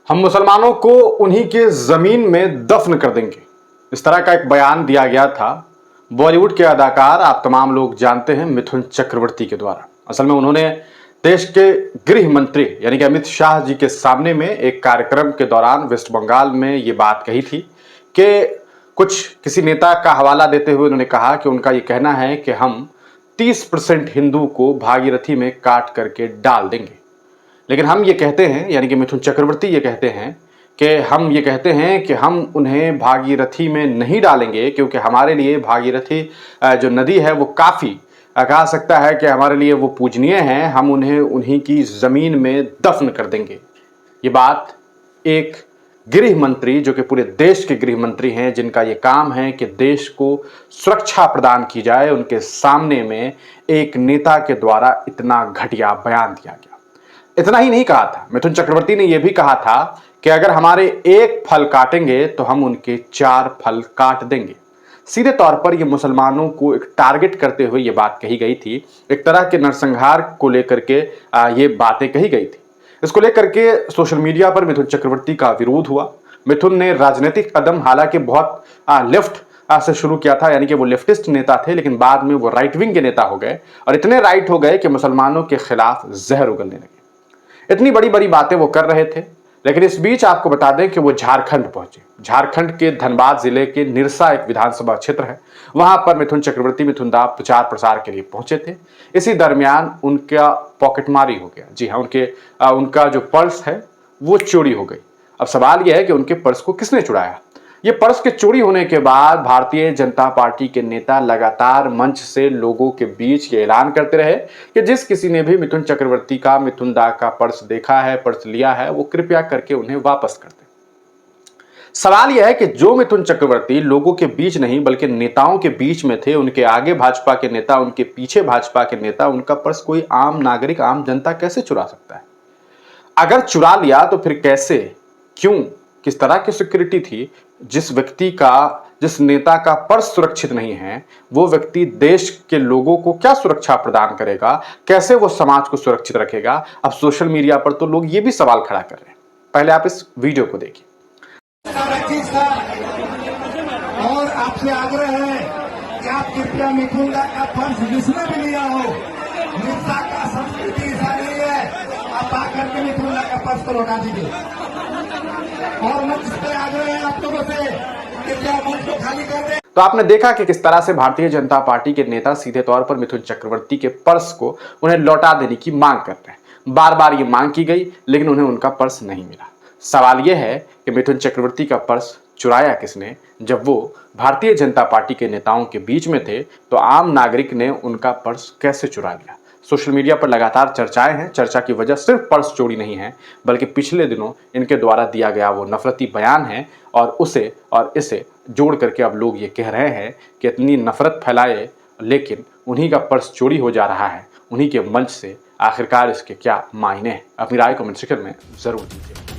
हम मुसलमानों को उन्हीं के ज़मीन में दफन कर देंगे। इस तरह का एक बयान दिया गया था बॉलीवुड के अदाकार, आप तमाम लोग जानते हैं, मिथुन चक्रवर्ती के द्वारा। असल में उन्होंने देश के गृह मंत्री यानी कि अमित शाह जी के सामने में एक कार्यक्रम के दौरान वेस्ट बंगाल में ये बात कही थी कि किसी नेता का हवाला देते हुए उन्होंने कहा कि उनका ये कहना है कि हम 30% हिंदू को भागीरथी में काट करके डाल देंगे। लेकिन हम ये कहते हैं, यानी कि मिथुन चक्रवर्ती ये कहते हैं कि हम उन्हें भागीरथी में नहीं डालेंगे, क्योंकि हमारे लिए भागीरथी जो नदी है वो काफ़ी कहा सकता है कि हमारे लिए वो पूजनीय है। हम उन्हें उन्हीं की ज़मीन में दफन कर देंगे। ये बात एक गृह मंत्री, जो कि पूरे देश के गृह मंत्री हैं, जिनका ये काम है कि देश को सुरक्षा प्रदान की जाए, उनके सामने में एक नेता के द्वारा इतना घटिया बयान दिया गया। इतना ही नहीं कहा था, मिथुन चक्रवर्ती ने यह भी कहा था कि अगर हमारे एक फल काटेंगे तो हम उनके 4 फल काट देंगे। सीधे तौर पर यह मुसलमानों को एक टारगेट करते हुए यह बात कही गई थी। एक तरह के नरसंहार को लेकर के ये बातें कही गई थी। इसको लेकर के सोशल मीडिया पर मिथुन चक्रवर्ती का विरोध हुआ। मिथुन ने राजनीतिक कदम हालांकि बहुत लेफ्ट से शुरू किया था, यानी कि वो लेफ्टिस्ट नेता थे, लेकिन बाद में वो राइट विंग के नेता हो गए और इतने राइट हो गए कि मुसलमानों के खिलाफ जहर उगलने लगे। इतनी बड़ी बड़ी बातें वो कर रहे थे। लेकिन इस बीच आपको बता दें कि वो झारखंड पहुंचे। झारखंड के धनबाद जिले के निरसा एक विधानसभा क्षेत्र है, वहां पर मिथुन चक्रवर्ती मिथुन दास प्रचार प्रसार के लिए पहुंचे थे। इसी दरमियान उनका पॉकेटमारी हो गया। जी हाँ, उनका जो पर्स है वो चोरी हो गई। अब सवाल यह है कि उनके पर्स को किसने चुराया। ये पर्स के चोरी होने के बाद भारतीय जनता पार्टी के नेता लगातार मंच से लोगों के बीच ये ऐलान करते रहे कि जिस किसी ने भी मिथुन चक्रवर्ती का, मिथुन दा का पर्स देखा है, पर्स लिया है, वो कृपया करके उन्हें वापस कर दे। सवाल यह है कि जो मिथुन चक्रवर्ती लोगों के बीच नहीं बल्कि नेताओं के बीच में थे, उनके आगे भाजपा के नेता, उनके पीछे भाजपा के नेता, उनका पर्स कोई आम नागरिक, आम जनता कैसे चुरा सकता है? अगर चुरा लिया तो फिर कैसे, क्यों, किस तरह की सिक्योरिटी थी? जिस नेता का पर्स सुरक्षित नहीं है, वो व्यक्ति देश के लोगों को क्या सुरक्षा प्रदान करेगा? कैसे वो समाज को सुरक्षित रखेगा? अब सोशल मीडिया पर तो लोग ये भी सवाल खड़ा कर रहे हैं। पहले आप इस वीडियो को देखिए। और आपसे आग्रह है कि आप कृपया मिथुन दा का पर्स जिसने भी लिया हो, निरसा का संस्कृति ऐसा नहीं है, आप आकर के मिथुन दा का पर्स को लौटा दीजिए। और मंच पे आग्रह है आप लोगों से कि क्या मंच को खाली कर दे। तो आपने देखा कि किस तरह से भारतीय जनता पार्टी के नेता सीधे तौर पर मिथुन चक्रवर्ती के पर्स को उन्हें लौटा देने की मांग कर रहे हैं। बार बार ये मांग की गई, लेकिन उन्हें उनका पर्स नहीं मिला। सवाल यह है कि मिथुन चक्रवर्ती का पर्स चुराया किसने? जब वो भारतीय जनता पार्टी के नेताओं के बीच में थे तो आम नागरिक ने उनका पर्स कैसे चुरा लिया? सोशल मीडिया पर लगातार चर्चाएं हैं। चर्चा की वजह सिर्फ पर्स चोरी नहीं है, बल्कि पिछले दिनों इनके द्वारा दिया गया वो नफरती बयान है, और उसे और इसे जोड़ करके अब लोग ये कह रहे हैं कि इतनी नफरत फैलाए, लेकिन उन्हीं का पर्स चोरी हो जा रहा है। उन्हीं के मंच से आखिरकार इसके क्या मायने हैं? अपनी राय कमेंट सेक्शन में जरूर दीजिए।